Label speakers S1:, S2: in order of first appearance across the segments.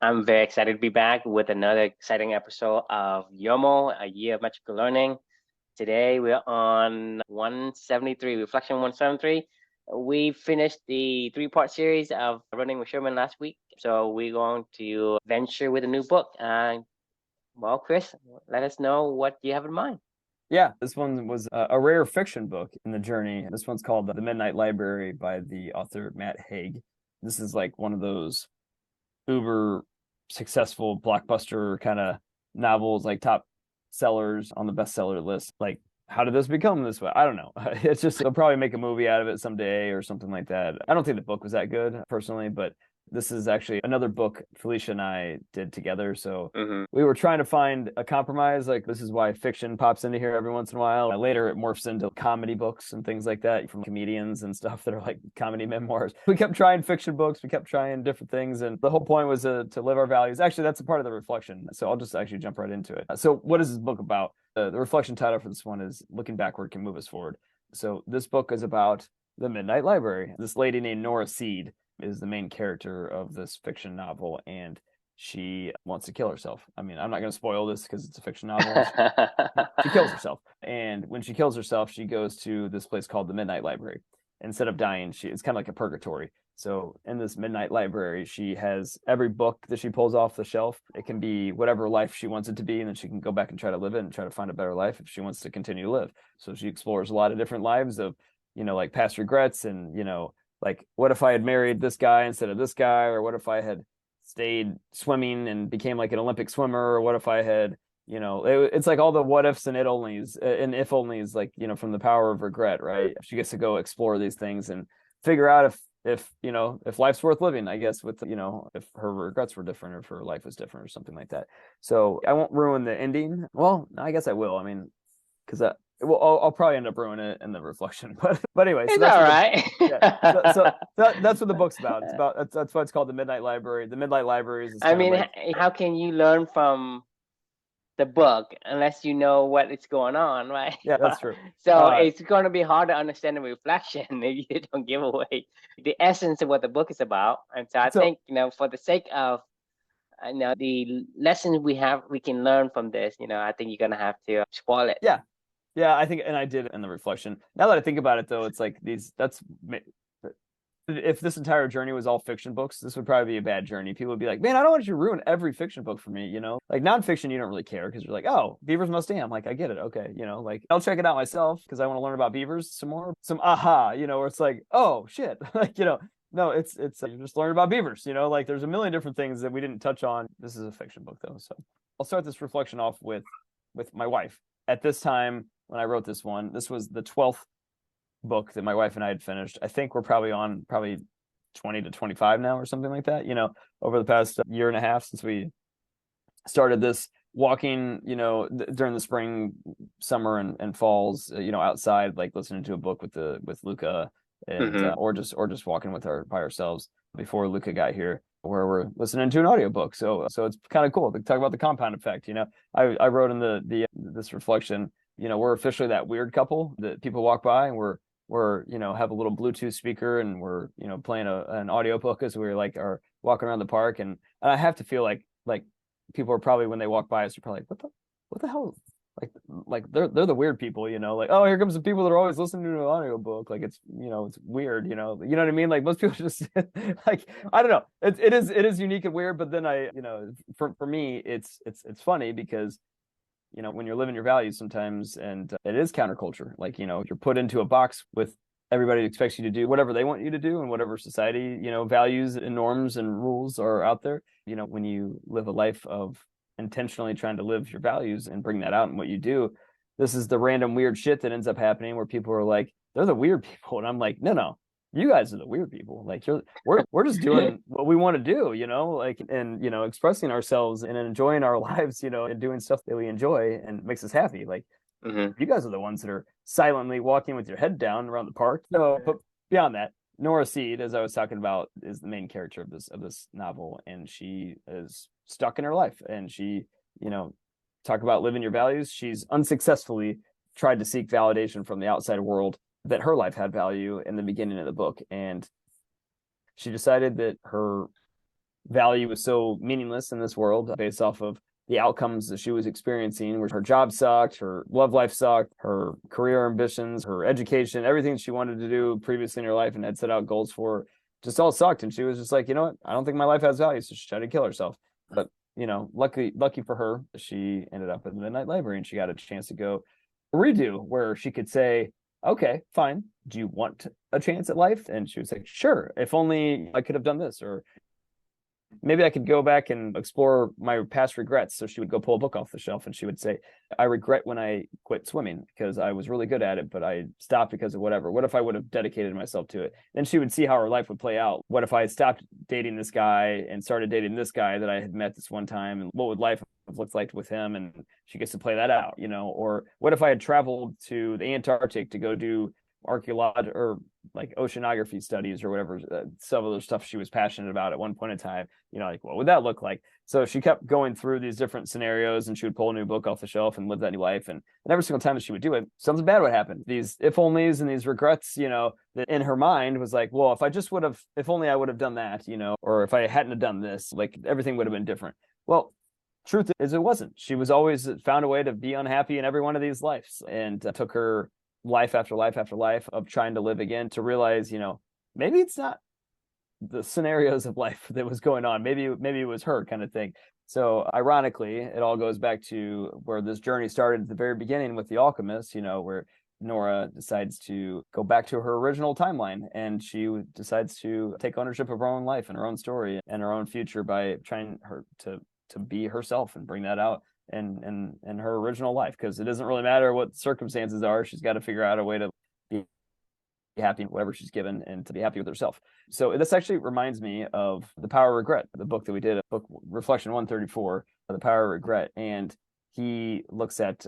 S1: I'm very excited to be back with another exciting episode of YOML, A Year of Magical Learning. Today we're on 173, Reflection 173. We finished the three-part series of Running with Sherman last week, so we're going to venture with a new book. Well, Chris, let us know what you have in mind.
S2: Yeah, this one was a rare fiction book in the journey. This one's called The Midnight Library by the author Matt Haig. This is like one of those uber successful blockbuster kind of novels, like top sellers on the bestseller list. Like, how did this become this way? I don't know. It's just they'll probably make a movie out of it someday or something like that. I don't think the book was that good personally, but this is actually another book Felicia and I did together. So
S1: Mm-hmm.
S2: we were trying to find a compromise. Like, this is why fiction pops into here every once in a while. Later, it morphs into comedy books and things like that from comedians and stuff that are like comedy memoirs. We kept trying fiction books. We kept trying different things. And the whole point was to live our values. Actually, that's a part of the reflection. So I'll just actually jump right into it. So what is this book about? The reflection title for this one is Looking Backward Can Move Us Forward. So this book is about the Midnight Library. This lady named Nora Seed is the main character of this fiction novel, and she wants to kill herself. I mean, I'm not going to spoil this because it's a fiction novel. She kills herself. And when she kills herself, she goes to this place called the Midnight Library. Instead of dying, it's kind of like a purgatory. So in this Midnight Library, she has every book that she pulls off the shelf. It can be whatever life she wants it to be, and then she can go back and try to live it and try to find a better life if she wants to continue to live. So she explores a lot of different lives of, like past regrets and, like what if I had married this guy instead of this guy, or what if I had stayed swimming and became like an Olympic swimmer, or what if I had, it's like all the what ifs and it onlys and if onlys, like, from the power of regret, right? She gets to go explore these things and figure out if life's worth living, I guess, with, if her regrets were different or if her life was different or something like that. So I won't ruin the ending. Well, I guess I will. I mean, because I'll probably end up ruining it in the reflection, but anyway, so
S1: It's
S2: that's
S1: all
S2: what
S1: right.
S2: yeah, so that's what the book's about. It's about that's why it's called the Midnight Library. The Midnight Library is this
S1: I
S2: kind of
S1: mean,
S2: like
S1: how can you learn from the book unless you know what is going on, right?
S2: yeah, that's true.
S1: So
S2: Uh,
S1: it's going to be hard to understand the reflection if you don't give away the essence of what the book is about. And so I
S2: so
S1: think, for the sake of the lessons we can learn from this, I think you're gonna have to spoil it.
S2: yeah, yeah, I think, and I did in the reflection. Now that I think about it, though, it's like that's if this entire journey was all fiction books, this would probably be a bad journey. People would be like, man, I don't want you to ruin every fiction book for me, Like nonfiction, you don't really care because you're like, oh, beavers must dam. Like, I get it. Okay. Like I'll check it out myself because I want to learn about beavers some more. Some aha, where it's like, oh shit. Like, no, it's you're just learning about beavers, like there's a million different things that we didn't touch on. This is a fiction book though. So I'll start this reflection off with my wife. At this time when I wrote this one, this was the 12th book that my wife and I had finished. I think we're probably on 20 to 25 now or something like that, over the past year and a half since we started this walking, during the spring, summer and falls, outside, like listening to a book with Luca and
S1: Mm-hmm.
S2: or just walking with her by ourselves before Luca got here where we're listening to an audiobook. So it's kind of cool to talk about the compound effect. I wrote in the this reflection, we're officially that weird couple that people walk by and we're have a little Bluetooth speaker and we're playing an audio book as we like are walking around the park, and I have to feel like people are probably, when they walk by us, are probably like, what the hell, like they're the weird people, like, oh, here comes the people that are always listening to an audio book, like it's it's weird, you know what I mean, like most people just like, I don't know, it is unique and weird, but then I for me it's funny because when you're living your values sometimes, and it is counterculture. Like, you're put into a box with everybody expects you to do whatever they want you to do and whatever society, values and norms and rules are out there. When you live a life of intentionally trying to live your values and bring that out in what you do, this is the random weird shit that ends up happening where people are like, they're the weird people. And I'm like, no, you guys are the weird people. Like, we're just doing what we want to do, like, and expressing ourselves and enjoying our lives, and doing stuff that we enjoy and makes us happy. Like,
S1: Mm-hmm.
S2: you guys are the ones that are silently walking with your head down around the park. So, but beyond that, Nora Seed, as I was talking about, is the main character of this novel, and she is stuck in her life, and she, talk about living your values. She's unsuccessfully tried to seek validation from the outside world that her life had value in the beginning of the book, and she decided that her value was so meaningless in this world based off of the outcomes that she was experiencing, where her job sucked, her love life sucked, her career ambitions, her education, everything she wanted to do previously in her life and had set out goals for, just all sucked. And she was just like, you know what? I don't think my life has value. So she tried to kill herself. But, lucky for her, she ended up at the Midnight Library and she got a chance to go redo where she could say, okay, fine. Do you want a chance at life? And she was like, sure, if only I could have done this, or maybe I could go back and explore my past regrets. So she would go pull a book off the shelf and she would say, I regret when I quit swimming because I was really good at it, but I stopped because of whatever. What if I would have dedicated myself to it? Then she would see how her life would play out. What if I stopped dating this guy and started dating this guy that I had met this one time? And what would life have looked like with him? And she gets to play that out, or what if I had traveled to the Antarctic to go do archaeological or like oceanography studies or whatever, some of the stuff she was passionate about at one point in time, like what would that look like? So she kept going through these different scenarios and she would pull a new book off the shelf and live that new life. And every single time that she would do it, something bad would happen. These if onlys and these regrets, that in her mind was like, well, if only I would have done that, or if I hadn't have done this, like everything would have been different. Well, truth is it wasn't. She was always found a way to be unhappy in every one of these lives, and took her life after life after life of trying to live again to realize, maybe it's not the scenarios of life that was going on. Maybe it was her kind of thing. So ironically, it all goes back to where this journey started at the very beginning with The Alchemist, where Nora decides to go back to her original timeline and she decides to take ownership of her own life and her own story and her own future by trying her to be herself and bring that out in her original life, because it doesn't really matter what circumstances are. She's got to figure out a way to be happy in whatever she's given and to be happy with herself. So this actually reminds me of The Power of Regret, the book that we did, book Reflection 134, The Power of Regret. And he looks at,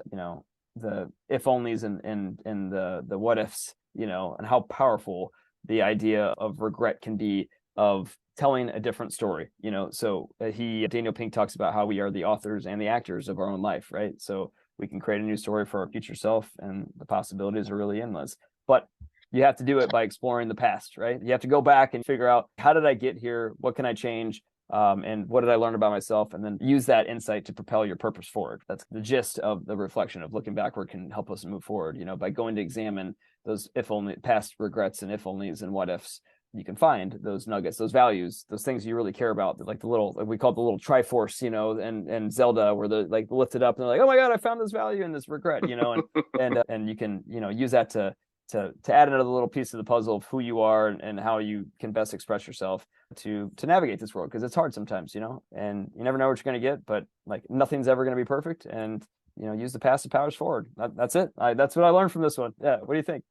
S2: the if onlys and the what ifs, and how powerful the idea of regret can be, of telling a different story, so Daniel Pink talks about how we are the authors and the actors of our own life, right? So we can create a new story for our future self and the possibilities are really endless, but you have to do it by exploring the past, right? You have to go back and figure out, how did I get here? What can I change? And what did I learn about myself? And then use that insight to propel your purpose forward. That's the gist of the reflection of looking backward can help us move forward, by going to examine those if only past regrets and if onlys and what ifs. You can find those nuggets, those values, those things you really care about, like the little, like we call it the little Triforce, and Zelda, where they're like lifted up and they're like, oh my God, I found this value and this regret, and you can, use that to add another little piece of the puzzle of who you are and how you can best express yourself to navigate this world, because it's hard sometimes, and you never know what you're going to get, but like nothing's ever going to be perfect, and use the past to power us forward. That's it. That's what I learned from this one. Yeah, what do you think?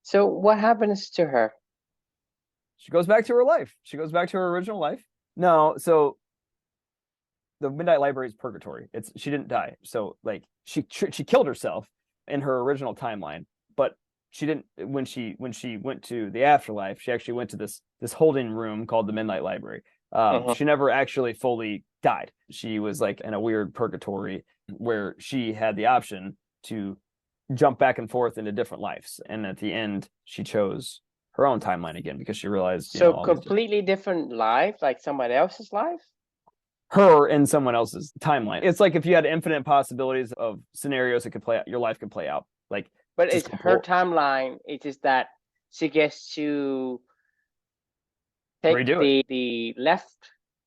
S1: So what happens to her?
S2: She goes back to her life. She goes back to her original life. No, so the Midnight Library is purgatory. She didn't die. So like she killed herself in her original timeline, but she didn't. When she went to the afterlife, she actually went to this holding room called the Midnight Library. She never actually fully died. She was like in a weird purgatory where she had the option to jump back and forth into different lives, and at the end, she chose her own timeline again because she realized.
S1: So completely different life, like somebody else's life?
S2: Her in someone else's timeline. It's like if you had infinite possibilities of scenarios that could play out, your life could play out. Like,
S1: but it's her timeline. It is that she gets to take the left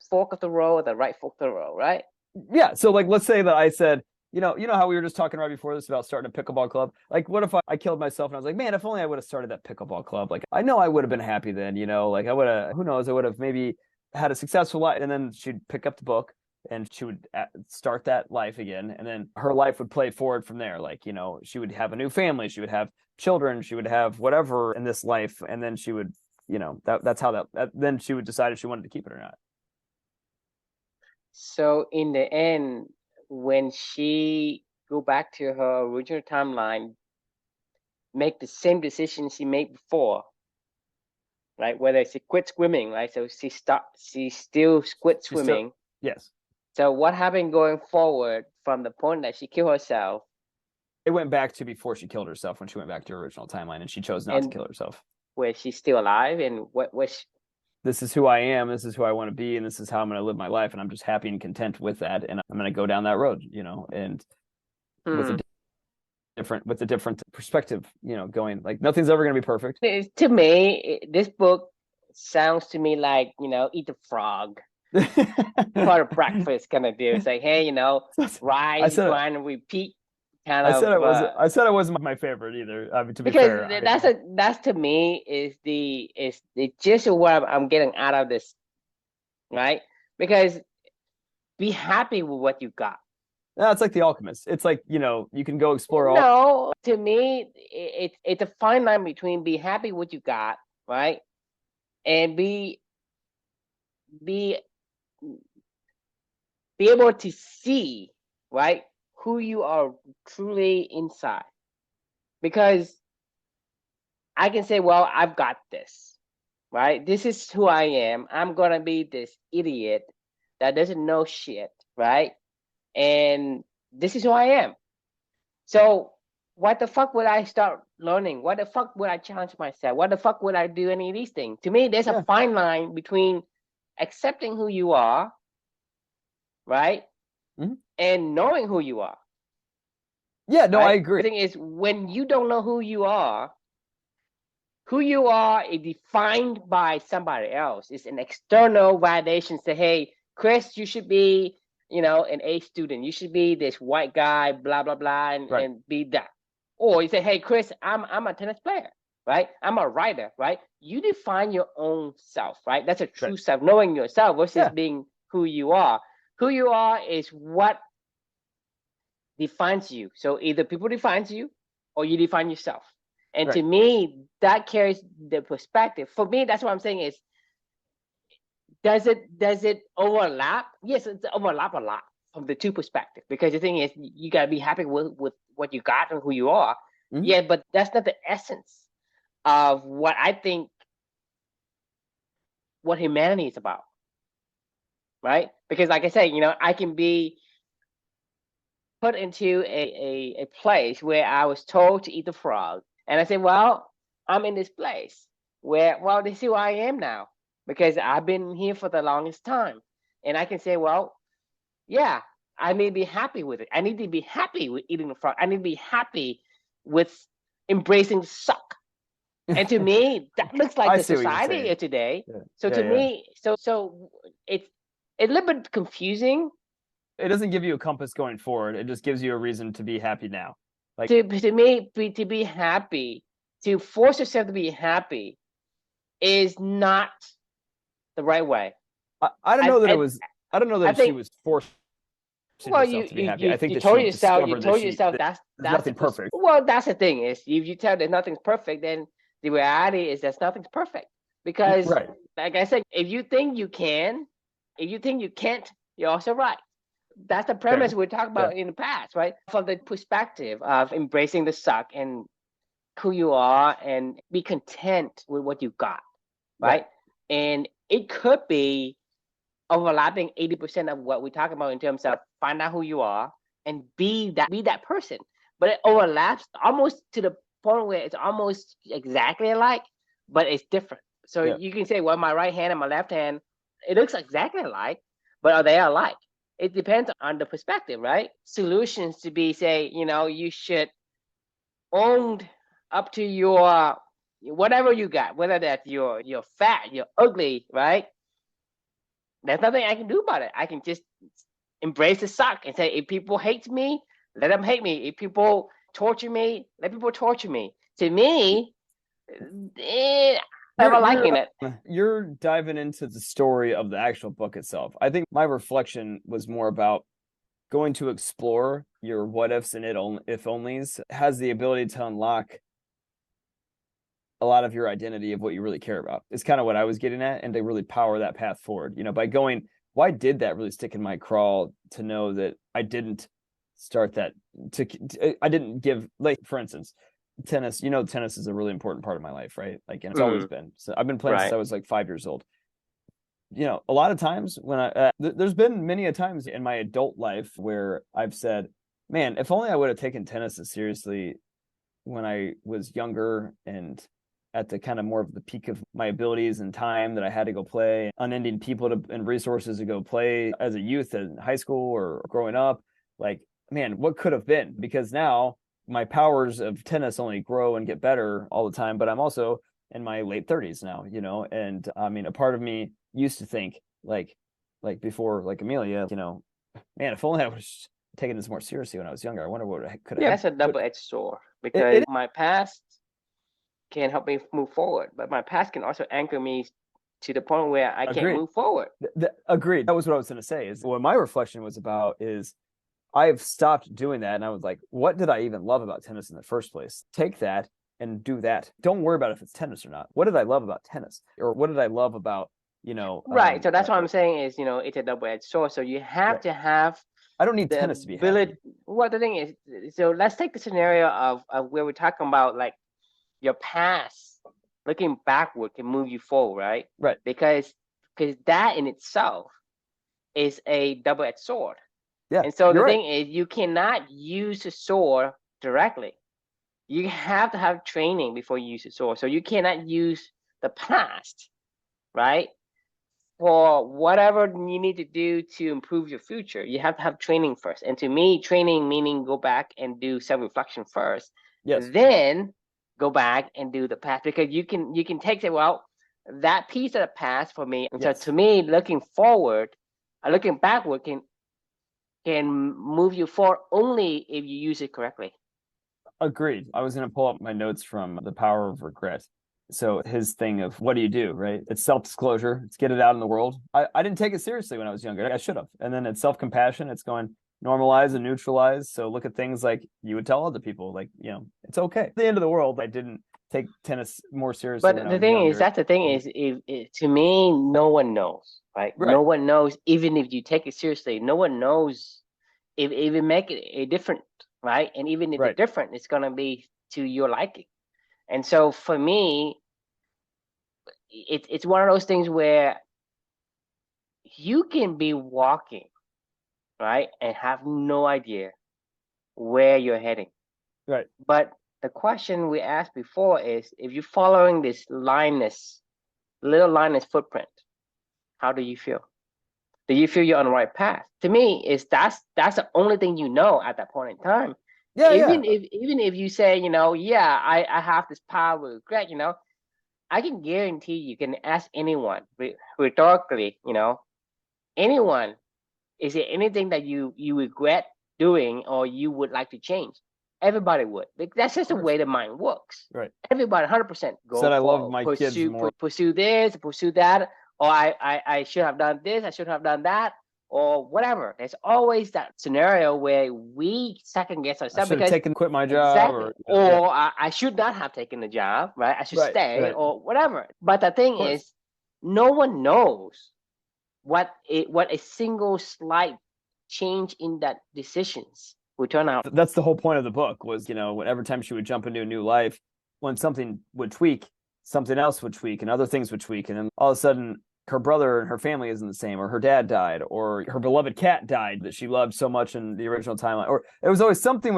S1: fork of the road or the right fork of the road, right?
S2: Yeah. So like, let's say that I said, you know how we were just talking right before this about starting a pickleball club? Like, what if I killed myself and I was like, man, if only I would have started that pickleball club. Like, I know I would have been happy then, like I would have, who knows, I would have maybe had a successful life. And then she'd pick up the book and she would start that life again. And then her life would play forward from there. Like, she would have a new family. She would have children. She would have whatever in this life. And then she would, that's how then she would decide if she wanted to keep it or not.
S1: So in the end, when she go back to her original timeline, make the same decision she made before, right? Whether she quit swimming, right? So she still quit swimming.
S2: Yes.
S1: So what happened going forward from the point that she killed herself?
S2: It went back to before she killed herself, when she went back to her original timeline and she chose not to kill herself.
S1: Where she's still alive, and what was
S2: this is who I am, this is who I want to be, and this is how I'm going to live my life, and I'm just happy and content with that, and I'm going to go down that road, and with a different perspective, going like nothing's ever going to be perfect.
S1: To me, this book sounds to me like, eat the frog part of breakfast kind of deal. It's like, hey, rise, grind, and repeat. I
S2: said it wasn't my favorite either. I mean, to be
S1: fair,
S2: because
S1: that's to me is the gist of what I'm getting out of this, right? Because be happy with what you got.
S2: No, it's like The Alchemist. It's like, you can go explore all.
S1: No, to me, it's a fine line between be happy with what you got, right, and be able to see, right, who you are truly inside. Because I can say, well, I've got this, right? This is who I am. I'm going to be this idiot that doesn't know shit, right? And this is who I am. So what the fuck would I start learning? What the fuck would I challenge myself? What the fuck would I do any of these things? To me, there's a fine line between accepting who you are, right? Mm-hmm. And knowing who you are.
S2: Yeah, no, right? I agree.
S1: The thing is, when you don't know who you are is defined by somebody else. It's an external validation. Say, hey, Chris, you should be, an A student. You should be this white guy, blah, blah, blah, and be that. Or you say, hey, Chris, I'm a tennis player, right? I'm a writer, right? You define your own self, right? That's a true self, knowing yourself versus being who you are. Who you are is what defines you. So either people defines you or you define yourself. And to me, that carries the perspective. For me, that's what I'm saying is, does it overlap? Yes, it's overlap a lot from the two perspectives. Because the thing is, you got to be happy with what you got and who you are. Mm-hmm. Yeah, but that's not the essence of what I think what humanity is about. Right? Because like I said, I can be put into a place where I was told to eat the frog. And I said, well, I'm in this place where, well, this is who I am now because I've been here for the longest time. And I can say, well, yeah, I need to be happy with it. I need to be happy with eating the frog. I need to be happy with embracing suck. And to me, that looks like the society of today. Yeah. So to me, so it's a little bit confusing.
S2: It doesn't give you a compass going forward. It just gives you a reason to be happy now.
S1: Like to me, to be happy, to force yourself to be happy, is not the right way.
S2: I don't know that it was. I don't know that she was forced.
S1: Well, you
S2: to be happy. I think
S1: you told yourself that's
S2: nothing perfect.
S1: Well, that's the thing is, if you tell that nothing's perfect, then the reality is that nothing's perfect. Because, like I said, if you think you can, if you think you can't, you're also right. That's the premise we talked about in the past, right? From the perspective of embracing the suck and who you are and be content with what you got, right? And it could be overlapping 80% of what we talk about in terms of find out who you are and be that person. But it overlaps almost to the point where it's almost exactly alike, but it's different. So you can say, well, my right hand and my left hand, it looks exactly alike, but are they alike? It depends on the perspective, right? Solutions to be, say, you should own up to your whatever you got, whether that's you're fat, you're ugly, right? There's nothing I can do about it. I can just embrace the suck and say, if people hate me, let them hate me. If people torture me, let people torture me. To me, I'm liking it.
S2: You're diving into the story of the actual book itself. I think my reflection was more about going to explore your what ifs and if onlys has the ability to unlock a lot of your identity of what you really care about. It's kind of what I was getting at, and to really power that path forward. By going, why did that really stick in my craw to know that I didn't start that I didn't give, like, for instance, tennis. Tennis is a really important part of my life, right? Like, and it's always been. So I've been playing since I was like 5 years old. A lot of times when there's been many a times in my adult life where I've said, man, if only I would have taken tennis as seriously when I was younger and at the kind of more of the peak of my abilities and time that I had to go play, unending people and resources to go play as a youth in high school or growing up. Like, man, what could have been? Because now my powers of tennis only grow and get better all the time, but I'm also in my late 30s now, and I mean, a part of me used to think like before, like Amelia, man, if only I was taking this more seriously when I was younger. I wonder what I could have.
S1: Yeah, that's a double-edged sword, because my past can help me move forward, but my past can also anchor me to the point where I can't move forward.
S2: Agreed. That was what I was going to say, is what my reflection was about is I've stopped doing that. And I was like, what did I even love about tennis in the first place? Take that and do that. Don't worry about if it's tennis or not. What did I love about tennis? Or what did I love about,
S1: Right. So that's what I'm saying is, it's a double-edged sword. So you have to have
S2: I don't need tennis to be happy.
S1: Well, the thing is, so let's take the scenario of where we're talking about like your past, looking backward can move you forward, right?
S2: Right.
S1: Because that in itself is a double-edged sword.
S2: Yeah.
S1: And so the thing is, you cannot use the sword directly. You have to have training before you use the sword. So you cannot use the past, right, for whatever you need to do to improve your future. You have to have training first. And to me, training meaning go back and do self-reflection first.
S2: Yes.
S1: Then go back and do the past, because you can take it, well, that piece of the past for me. And so to me, looking backward can move you forward only if you use it correctly.
S2: Agreed. I was going to pull up my notes from The Power of Regret. So his thing of what do you do, right? It's self-disclosure. It's get it out in the world. I didn't take it seriously when I was younger. I should have. And then it's self-compassion. It's going normalize and neutralize. So look at things like you would tell other people, like, it's okay. At the end of the world, I didn't take tennis more seriously.
S1: But the thing is, to me, no one knows, right? No one knows, even if you take it seriously, no one knows if it make it a different, right? And even if it's different, it's going to be to your liking. And so for me, it's one of those things where you can be walking, right, and have no idea where you're heading.
S2: Right.
S1: But the question we asked before is, if you're following this little lineless footprint, how do you feel? Do you feel you're on the right path? To me, that's the only thing you know at that point in time. Even if you say, I have this power with regret, I can guarantee you can ask anyone rhetorically, anyone, is there anything that you regret doing or you would like to change? Everybody would. That's just the way the mind works.
S2: Right.
S1: Everybody 100% go
S2: said I love my kids more.
S1: Pursue this, pursue that, or I should have done this, I should have done that, or whatever. There's always that scenario where we second guess ourselves.
S2: I should have quit my job,
S1: I should not have taken the job, right? I should stay, or whatever. But the thing is, no one knows what a single slight change in that decisions will turn out.
S2: That's the whole point of the book was, every time she would jump into a new life, when something would tweak, something else would tweak and other things would tweak. And then all of a sudden her brother and her family isn't the same, or her dad died, or her beloved cat died that she loved so much in the original timeline. Or it was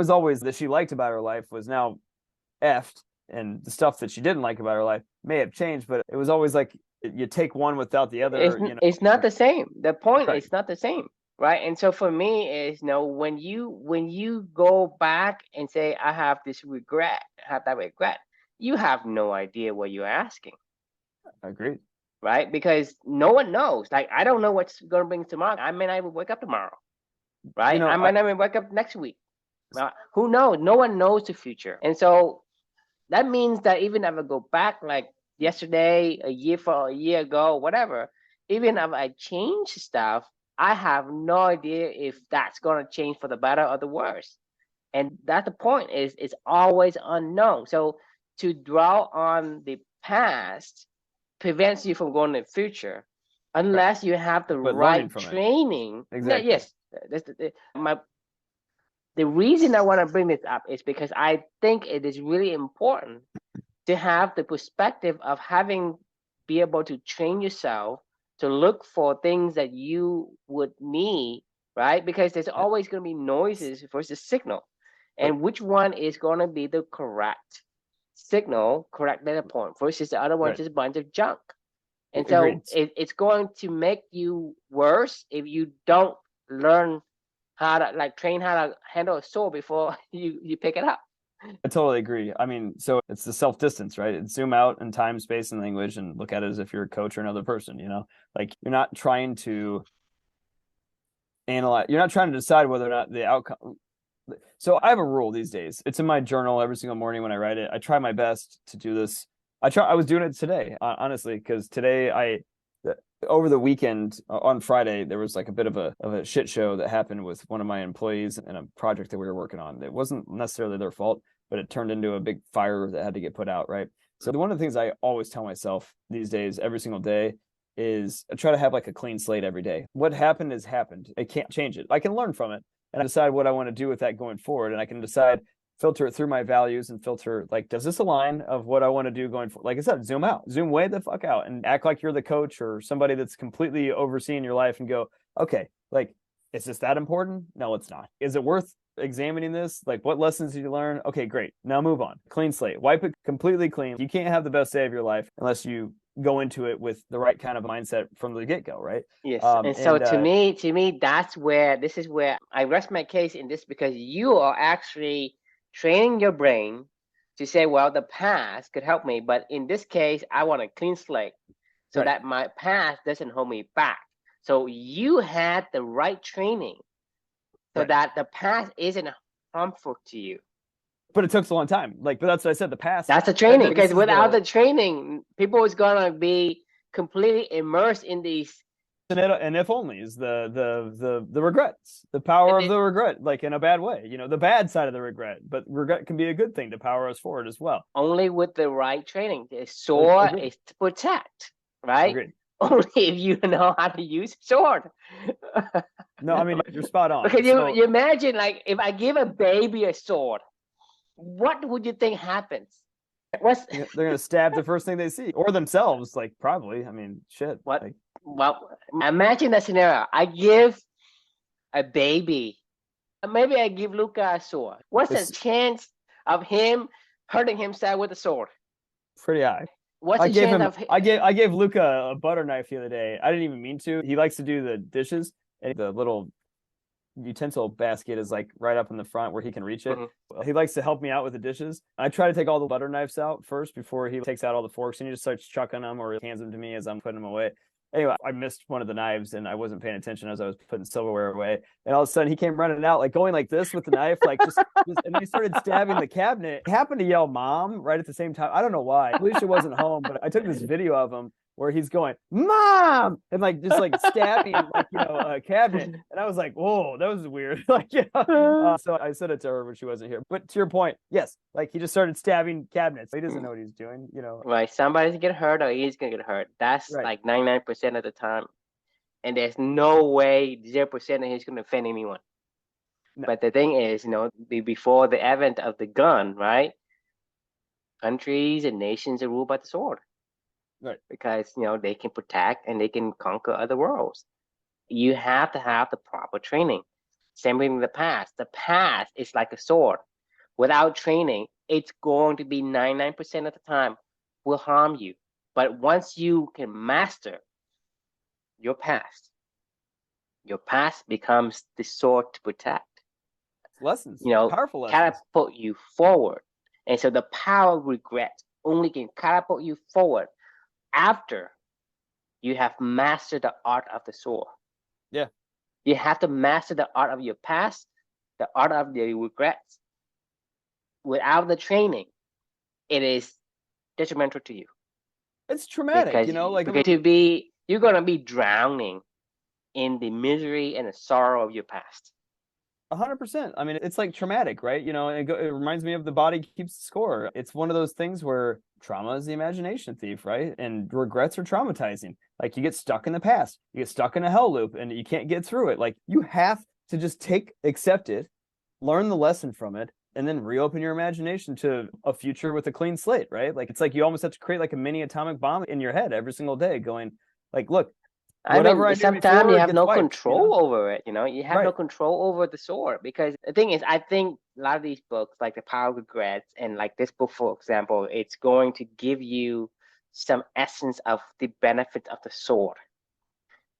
S2: always that she liked about her life was now effed, and the stuff that she didn't like about her life may have changed, but it was always like you take one without the other.
S1: It's not the same. The point is not the same, right? And so for me is, when you go back and say, I have this regret, you have no idea what you're asking.
S2: Agreed.
S1: Right? Because no one knows. Like, I don't know what's going to bring tomorrow. I may not even wake up tomorrow, right? I might not even wake up next week. Who knows? No one knows the future. And so that means that even if I go back like yesterday, a year ago, whatever, even if I change stuff, I have no idea if that's going to change for the better or the worse. And that's the point, is it's always unknown. So to dwell on the past prevents you from going to the future unless you have the right training.
S2: Exactly.
S1: Yes. The reason I want to bring this up is because I think it is really important to have the perspective of be able to train yourself to look for things that you would need, right? Because there's always going to be noises versus signal. And which one is going to be the correct signal, correct data point, versus the other one
S2: Right.
S1: just a bunch of junk. And
S2: Agreed.
S1: so it's going to make you worse if you don't learn how to train how to handle a sword before you pick it up.
S2: I totally agree. I mean, so it's the self distance, right? It's zoom out in time, space, and language and look at it as if you're a coach or another person, like you're not trying to analyze, you're not trying to decide whether or not the outcome. So I have a rule these days. It's in my journal every single morning when I write it. I try my best to do this. I was doing it today, honestly, because today over the weekend on Friday, there was like a bit of a shit show that happened with one of my employees and a project that we were working on. It wasn't necessarily their fault, but it turned into a big fire that had to get put out, right? So one of the things I always tell myself these days, every single day, is I try to have like a clean slate every day. What happened has happened. I can't change it. I can learn from it and I decide what I want to do with that going forward. And I can decide, filter it through my values and filter, like, does this align of what I want to do going forward? Like I said, zoom out, zoom way the fuck out and act like you're the coach or somebody that's completely overseeing your life and go, okay, like, is this that important? No, it's not. Is it worth examining this? Like, what lessons did you learn? Okay, great. Now move on. Clean slate. Wipe it completely clean. You can't have the best day of your life unless you go into it with the right kind of mindset from the get-go, right?
S1: Yes. And so to me, this is where I rest my case in this, because you are actually training your brain to say, well, the past could help me, but in this case, I want a clean slate so that my past doesn't hold me back. So you had the right training so that the past isn't harmful to you.
S2: But it took a long time. But that's what I said. The past.
S1: That's the training, because without the training, people is gonna be completely immersed in these.
S2: And if only is the regrets, the power of the regret, like in a bad way, the bad side of the regret. But regret can be a good thing to power us forward as well.
S1: Only with the right training. The sword is to protect, right?
S2: Agreed.
S1: Only if you know how to use sword.
S2: No, I mean, you're spot on.
S1: Because you imagine, like, if I give a baby a sword, what would you think happens?
S2: They're gonna stab the first thing they see, or themselves, like, probably. I mean, shit.
S1: What? Well, imagine that scenario. I give a baby, maybe I give Luca a sword. What's the chance of him hurting himself with a sword?
S2: Pretty high.
S1: What's the chance of
S2: I gave Luca a butter knife the other day. I didn't even mean to. He likes to do the dishes, and the little utensil basket is like right up in the front where he can reach it. Mm-hmm. He likes to help me out with the dishes. I try to take all the butter knives out first before he takes out all the forks, and he just starts chucking them or hands them to me as I'm putting them away. Anyway, I missed one of the knives and I wasn't paying attention as I was putting silverware away. And all of a sudden he came running out, like going like this with the knife, like just and he started stabbing the cabinet. He happened to yell "Mom" right at the same time. I don't know why. Alicia wasn't home, but I took this video of him where he's going "Mom" and like just like stabbing a cabinet. And I was like, whoa, that was weird. So I said it to her when she wasn't here. But to your point, yes, like he just started stabbing cabinets. He doesn't know what he's doing,
S1: Right, somebody's gonna get hurt or he's gonna get hurt. That's like 99% of the time, and there's no way 0% that he's gonna offend anyone. No. But the thing is, before the advent of the gun, right? Countries and nations are ruled by the sword.
S2: Right.
S1: Because they can protect and they can conquer other worlds. You have to have the proper training. Same thing in the past. The past is like a sword. Without training, it's going to be 99% of the time will harm you. But once you can master your past becomes the sword to protect.
S2: Lessons, powerful lessons.
S1: Catapult you forward. And so the power of regret only can catapult you forward after you have mastered the art of the sword.
S2: Yeah.
S1: You have to master the art of your past, the art of the regrets. Without the training, it is detrimental to you.
S2: It's traumatic,
S1: because you're gonna be drowning in the misery and the sorrow of your past.
S2: 100%. I mean, it's like traumatic, right? It reminds me of the body keeps the score. It's one of those things where trauma is the imagination thief, right? And regrets are traumatizing. Like you get stuck in the past, you get stuck in a hell loop and you can't get through it. Like you have to just accept it, learn the lesson from it, and then reopen your imagination to a future with a clean slate, right? Like it's like you almost have to create like a mini atomic bomb in your head every single day going like, look,
S1: I
S2: whatever
S1: mean,
S2: I do
S1: sometimes you
S2: before
S1: have
S2: gets
S1: no
S2: wiped, you know?
S1: control over it, you know, you have no
S2: Right.
S1: control over the sword because the thing is, I think a lot of these books, like The Power of Regrets and like this book, for example, it's going to give you some essence of the benefits of the sword.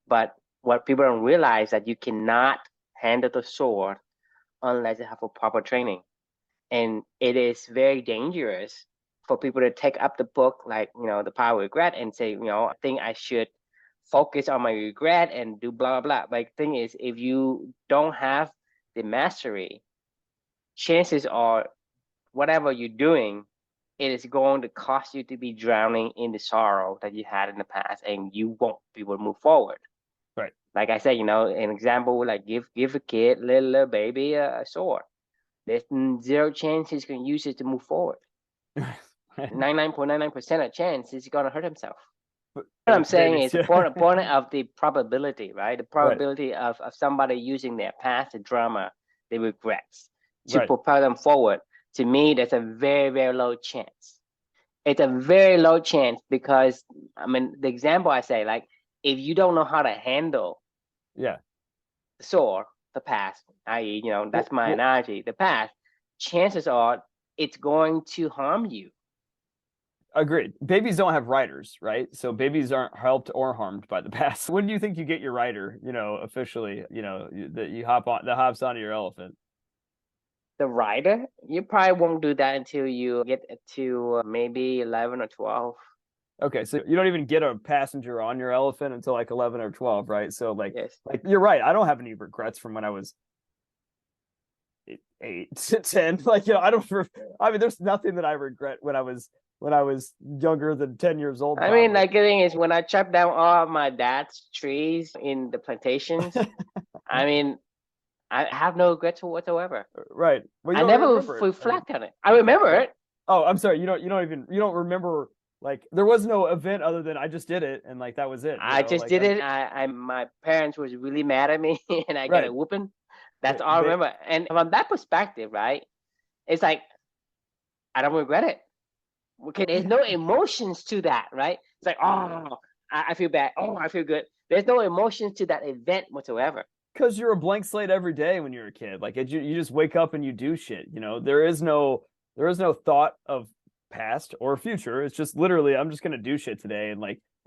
S1: But what people don't realize that you cannot handle the sword unless you have a proper training. And it is very dangerous for people to take up the book like, you know, The Power of Regret and say, you know, I think I should focus on my regret and do blah blah blah. But the thing is, if you don't have the mastery, chances are whatever you're doing, it is going to cost you to be drowning in the sorrow that you had in the past, and you won't be able to move forward.
S2: Right.
S1: Like I said, you know, an example, like give a kid, little baby, a sword. There's zero chance he's going to use it to move forward. 99.99% of chance he's going to hurt himself.
S2: But
S1: What I'm saying
S2: babies,
S1: is the
S2: yeah.
S1: point of the probability, right? The
S2: Right.
S1: probability of somebody using their past drama, their regrets, to
S2: Right.
S1: propel them forward. To me, that's a very, very low chance. It's a very low chance because, I mean, the example I say, like, if you don't know how to handle
S2: Yeah.
S1: the sword, the past, i.e., you know, that's my
S2: Well,
S1: analogy, the past, chances are it's going to harm you.
S2: agreed. Babies don't have riders, right? So babies aren't helped or harmed by the past. When do you think you get your rider, you know, officially, you know, that you hop on, that hops onto your elephant?
S1: The rider, you probably won't do that until you get to maybe 11 or 12.
S2: Okay, so you don't even get a passenger on your elephant until like 11 or 12, right? So
S1: Yes.
S2: like you're right. I don't have any regrets from when I was 8 to 10. Like, you know, I mean, there's nothing that I regret when I was younger than 10 years old.
S1: I mean, like the thing is, when I chopped down all of my dad's trees in the plantations, I mean, I have no regrets whatsoever.
S2: Right. Well, you
S1: I
S2: don't
S1: never
S2: remember it.
S1: reflect on it. I remember
S2: Right.
S1: it.
S2: Oh, I'm sorry. You don't remember, like, there was no event other than I just did it and like that was it.
S1: I just
S2: like
S1: did it. My parents was really mad at me, and I got a
S2: right.
S1: whooping. That's all I remember. And from that perspective, right, it's like I don't regret it. Okay, there's no emotions to that, right? It's like, oh, I feel bad. Oh, I feel good. There's no emotions to that event whatsoever.
S2: Because you're a blank slate every day when you're a kid. Like you just wake up and you do shit. You know, there is no thought of past or future. It's just literally I'm just gonna do shit today, and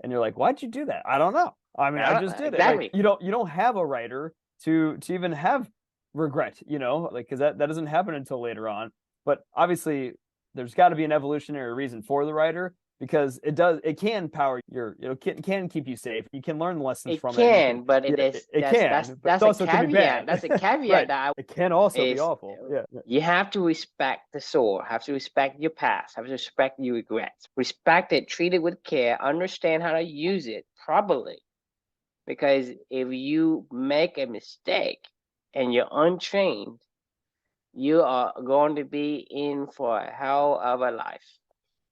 S2: you're like, why'd you do that? I don't know. I mean, I just did it. Like you don't have a writer to even have regret. You know, like because that doesn't happen until later on. But obviously, there's got to be an evolutionary reason for the writer because it can power can keep you safe. You can learn lessons from it.
S1: But
S2: it
S1: that's
S2: also
S1: a
S2: can be
S1: caveat.
S2: bad.
S1: That's a caveat
S2: Right.
S1: that
S2: It can also be awful. Yeah.
S1: You have to respect the soul, have to respect your past, have to respect your regrets. Respect it, treat it with care, understand how to use it properly. Because if you make a mistake and you're untrained, you are going to be in for a hell of a life.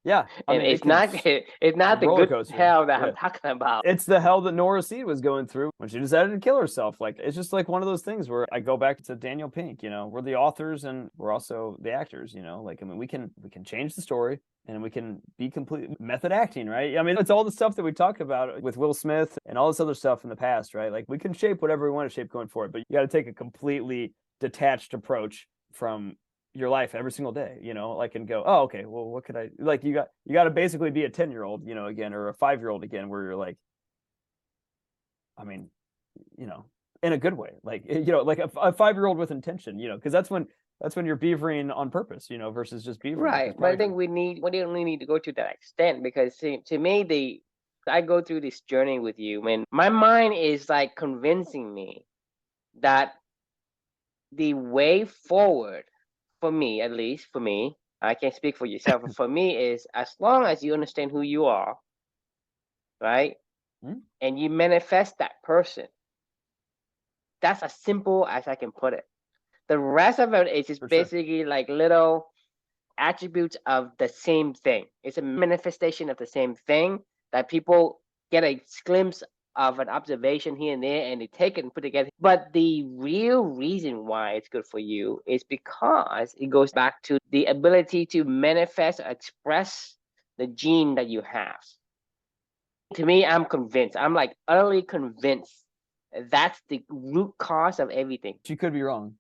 S2: Yeah, I
S1: and
S2: mean,
S1: it's not the good hell that I'm talking about.
S2: It's the hell that Nora Seed was going through when she decided to kill herself. Like it's just like one of those things where I go back to Daniel Pink. You know, we're the authors and we're also the actors. You know, like I mean, we can change the story and we can be complete method acting, right? I mean, it's all the stuff that we talked about with Will Smith and all this other stuff in the past, right? Like we can shape whatever we want to shape going forward, but you got to take a completely detached approach from your life every single day, you know, like and go, oh, okay, well, what could I like? You got to basically be a 10-year-old, you know, again, or a 5-year-old again, where you're like, I mean, you know, in a good way, like, you know, like a 5-year-old with intention, you know, because that's when you're beavering on purpose, you know, versus just beavering.
S1: Right, but I think we don't really need to go to that extent because to me, I go through this journey with you, and my mind is like convincing me that the way forward, for me, at least for me, I can't speak for yourself, but for me is as long as you understand who you are, right? And you manifest that person. That's as simple as I can put it. The rest of it is just basically like little attributes of the same thing. It's a manifestation of the same thing that people get a glimpse of an observation here and there and they take it and put it together. But the real reason why it's good for you is because it goes back to the ability to manifest or express the gene that you have. To me, I'm convinced. I'm like utterly convinced that's the root cause of everything.
S2: She could be wrong.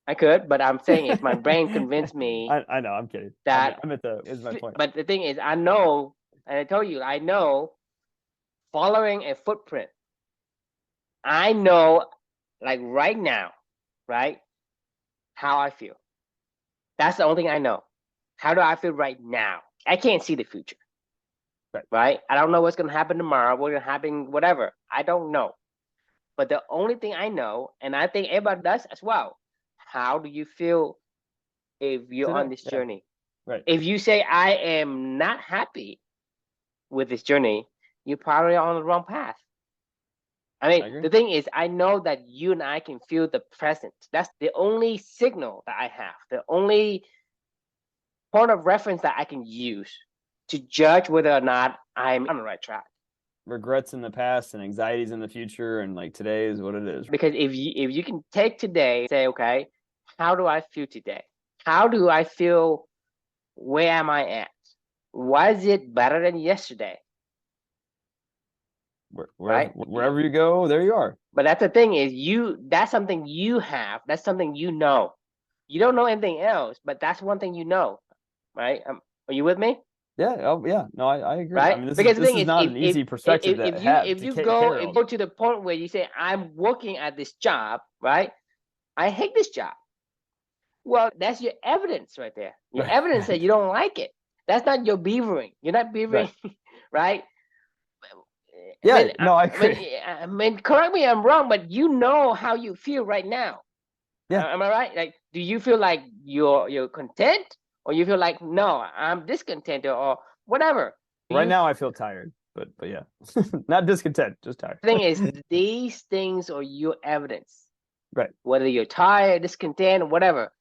S1: I could, but I'm saying is my brain convinced me
S2: I know, I'm kidding.
S1: that.
S2: Is my point.
S1: But the thing is, I know, and I told you, I know following a footprint. I know, like right now, right, how I feel. That's the only thing I know. How do I feel right now? I can't see the future. Right? I don't know what's going to happen tomorrow, what's going to happen, whatever. I don't know. But the only thing I know, and I think everybody does as well, how do you feel if you're on this journey?
S2: Right.
S1: If you say, I am not happy with this journey, you're probably on the wrong path. I mean, the thing is, I know that you and I can feel the present. That's the only signal that I have, the only point of reference that I can use to judge whether or not I'm on the right track.
S2: Regrets in the past and anxieties in the future, and like today is what it is.
S1: Because if you can take today and say, okay, how do I feel today? How do I feel? Where am I at? Was it better than yesterday?
S2: Right? Wherever you go, there you are.
S1: But that's the thing is that's something you have. That's something you know. You don't know anything else, but that's one thing you know, right? Are you with me?
S2: Yeah. Oh, yeah. No, I agree.
S1: Right?
S2: I mean,
S1: because
S2: this is not an easy perspective to have.
S1: If you go to the point where you say, I'm working at this job, right? I hate this job. Well, that's your evidence right there. Your evidence that you don't like it. That's not your beavering. You're not beavering, right?
S2: Yeah, no, I agree.
S1: I mean, correct me if I'm wrong, but you know how you feel right now.
S2: Yeah.
S1: Am I right? Like, do you feel like you're content, or you feel like, no, I'm discontented, or whatever?
S2: Right now, I feel tired, but yeah, not discontent, just tired.
S1: The thing is, these things are your evidence.
S2: Right.
S1: Whether you're tired, discontent, or whatever,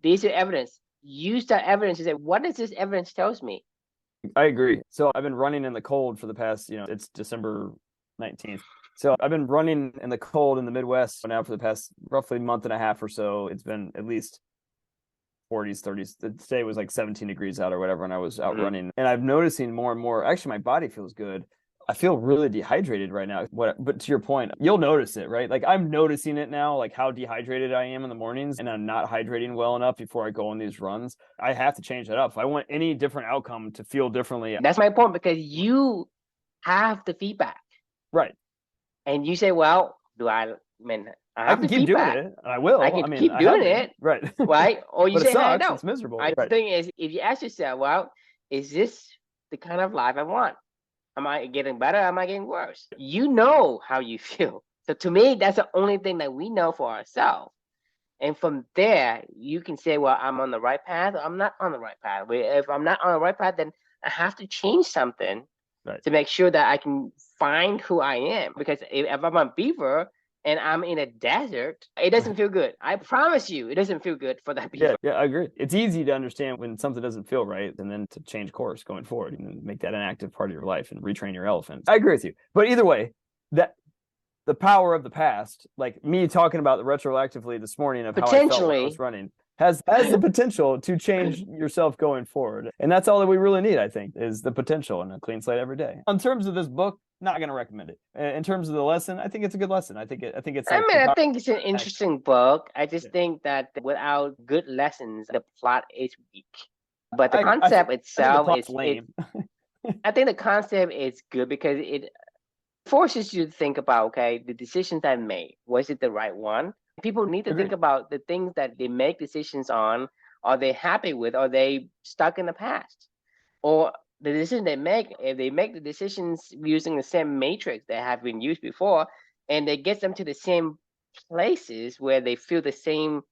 S1: these are evidence. Use that evidence to say, what does this evidence tells me?
S2: I agree. So I've been running in the cold for the past, it's December 19th. So I've been running in the cold in the Midwest now for the past roughly month and a half or so. It's been at least 40s, 30s. Today was like 17 degrees out or whatever, and I was out running. And I'm noticing more and more, actually, my body feels good. I feel really dehydrated right now. But to your point, you'll notice it, right? Like I'm noticing it now, like how dehydrated I am in the mornings, and I'm not hydrating well enough before I go on these runs. I have to change that up. If I want any different outcome to feel differently.
S1: That's my point, because you have the feedback.
S2: Right.
S1: And you say, well, I
S2: can keep doing it. I will.
S1: I can keep doing it.
S2: Right.
S1: Right. Or you say,
S2: I
S1: don't.
S2: It's miserable.
S1: The thing is, if you ask yourself, well, is this the kind of life I want? Am I getting better? Am I getting worse? You know how you feel. So to me, that's the only thing that we know for ourselves. And from there, you can say, well, I'm on the right path, or I'm not on the right path. If I'm not on the right path, then I have to change something to make sure that I can find who I am. Because if I'm a beaver and I'm in a desert, it doesn't feel good. I promise you, it doesn't feel good for that beaver.
S2: Yeah, I agree. It's easy to understand when something doesn't feel right, and then to change course going forward and make that an active part of your life and retrain your elephant. I agree with you. But either way, that the power of the past, like me talking about the retroactively this morning of how I felt when I was running, has the potential to change yourself going forward. And that's all that we really need, I think, is the potential and a clean slate every day. In terms of this book, not going to recommend it. In terms of the lesson, I think it's a good lesson. I think it's like,
S1: I think it's an interesting book. I just think that without good lessons, the plot is weak. But the concept itself is lame. I think the concept is good because it forces you to think about, okay, the decisions I made, was it the right one? People need to think about the things that they make decisions on. Are they happy with? Are they stuck in the past? Or the decision they make, if they make the decisions using the same matrix that have been used before, and they get them to the same places where they feel the same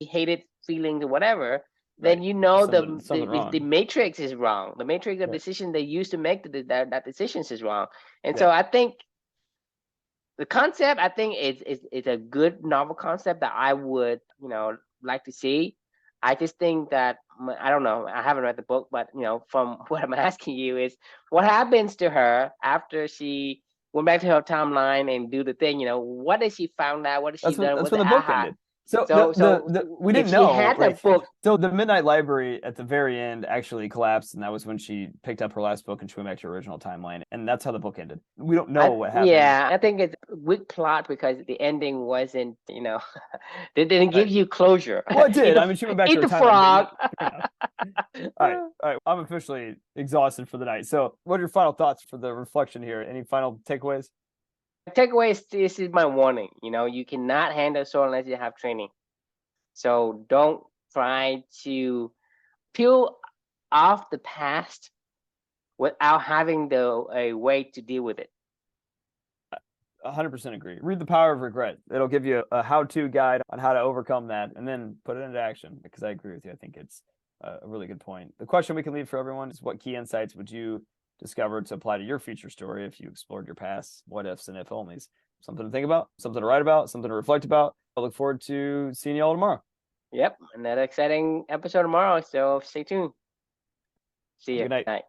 S1: hated feelings or whatever, then you know the matrix is wrong. The matrix of decision they used to make that decisions is wrong. And so I think the concept, I think, is a good novel concept that I would, like to see. I just think that, I don't know, I haven't read the book, but, from what I'm asking you is, what happens to her after she went back to her timeline and do the thing? What has she found out? What has she done?
S2: That's when the book ended. So we
S1: if
S2: didn't
S1: she
S2: know,
S1: had
S2: right?
S1: that book,
S2: So the Midnight Library at the very end actually collapsed, and that was when she picked up her last book and she went back to her original timeline, and that's how the book ended. We don't know what happened.
S1: yeah, I think it's a weak plot because the ending wasn't, they didn't give
S2: Right.
S1: you closure.
S2: Well, it
S1: Eat
S2: did.
S1: the,
S2: I mean, she went back to
S1: eat
S2: her
S1: the
S2: timeline,
S1: frog.
S2: but fair enough. All right. I'm officially exhausted for the night. So, what are your final thoughts for the reflection here? Any final takeaways?
S1: Takeaways, this is my warning. You cannot handle soul unless you have training. So don't try to peel off the past without having a way to deal with it.
S2: 100% agree. Read The Power of Regret. It'll give you a how-to guide on how to overcome that and then put it into action, because I agree with you. I think it's a really good point. The question we can leave for everyone is, what key insights would you discover to apply to your future story if you explored your past what ifs and if onlys? Something to think about, something to write about, something to reflect about. I look forward to seeing you all tomorrow.
S1: Yep, another exciting episode tomorrow, so stay tuned. See you.
S2: Good night.
S1: Night.